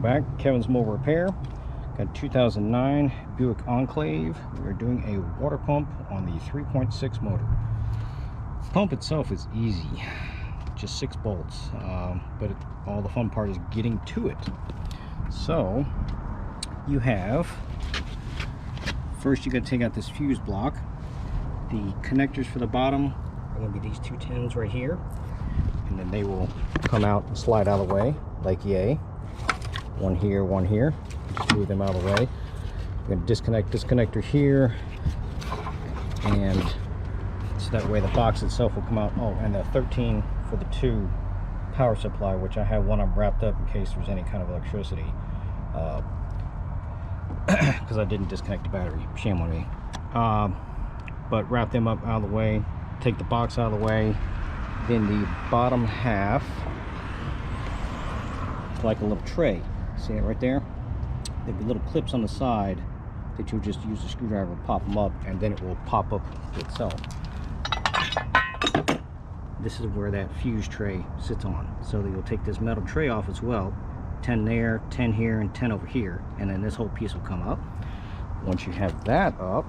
back. Kevin's Mobile Repair. Got 2009 Buick Enclave. We're doing a water pump on the 3.6 motor. Pump itself is easy, just 6 bolts, but all the fun part is getting to it. So you have, first you got to take out this fuse block. The connectors for the bottom are going to be these 2 tins right here, and then they will come out and slide out of the way like yay. One here. Just move them out of the way. We're going to disconnect this connector here, and so that way the box itself will come out. Oh, and the 13 for the 2 power supply, which I have one of them wrapped up in case there's any kind of electricity, because I didn't disconnect the battery. Shame on me. But wrap them up out of the way, take the box out of the way. Then the bottom half, it's like a little tray. See it right there? There'll be little clips on the side that you'll just use a screwdriver to pop them up, and then it will pop up itself. This is where that fuse tray sits on. So that you'll take this metal tray off as well. 10 there, 10 here, and 10 over here. And then this whole piece will come up. Once you have that up,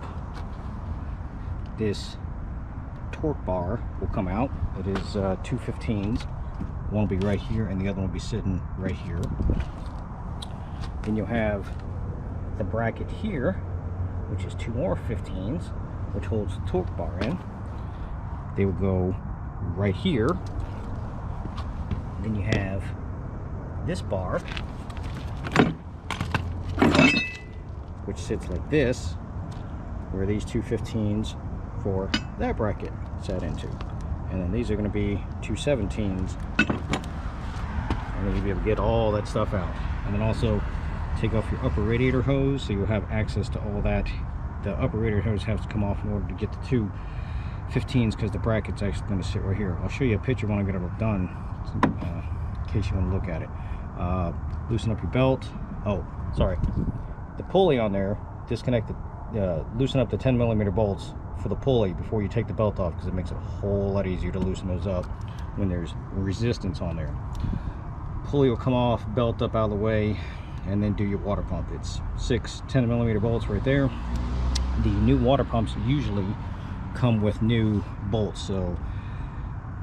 this torque bar will come out. It is 2 15s. One will be right here, and the other one will be sitting right here. Then you'll have the bracket here, which is 2 more 15s, which holds the torque bar in. They will go right here. Then you have this bar, which sits like this, where these 2 15s for that bracket set into. And then these are going to be 2 17s. And then you'll be able to get all that stuff out. And then also take off your upper radiator hose, so you'll have access to all that. The upper radiator hose has to come off in order to get the 2 15s, because the bracket's actually going to sit right here. I'll show you a picture when I get it all done, in case you want to look at it. Loosen up your belt. Oh, sorry. The pulley on there, disconnect the, loosen up the 10mm bolts for the pulley before you take the belt off, because it makes it a whole lot easier to loosen those up when there's resistance on there. Pulley will come off, belt up out of the way, and then do your water pump. It's 6 10mm bolts right there. The new water pumps usually come with new bolts, so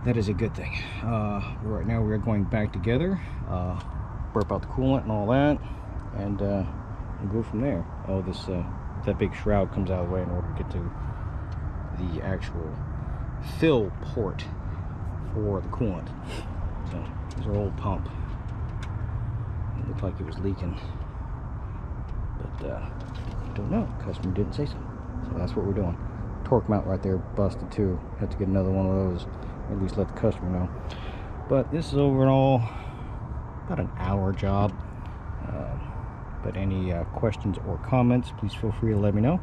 that is a good thing. Right now we're going back together, burp out the coolant and all that, and we'll go from there. Oh, this that big shroud comes out of the way in order to get to the actual fill port for the coolant. So here's our old pump. It looked like it was leaking, but I don't know. Customer didn't say so. So that's what we're doing. Torque mount right there busted too. Have to get another one of those, or at least let the customer know. But this is overall about an hour job. But any questions or comments, please feel free to let me know.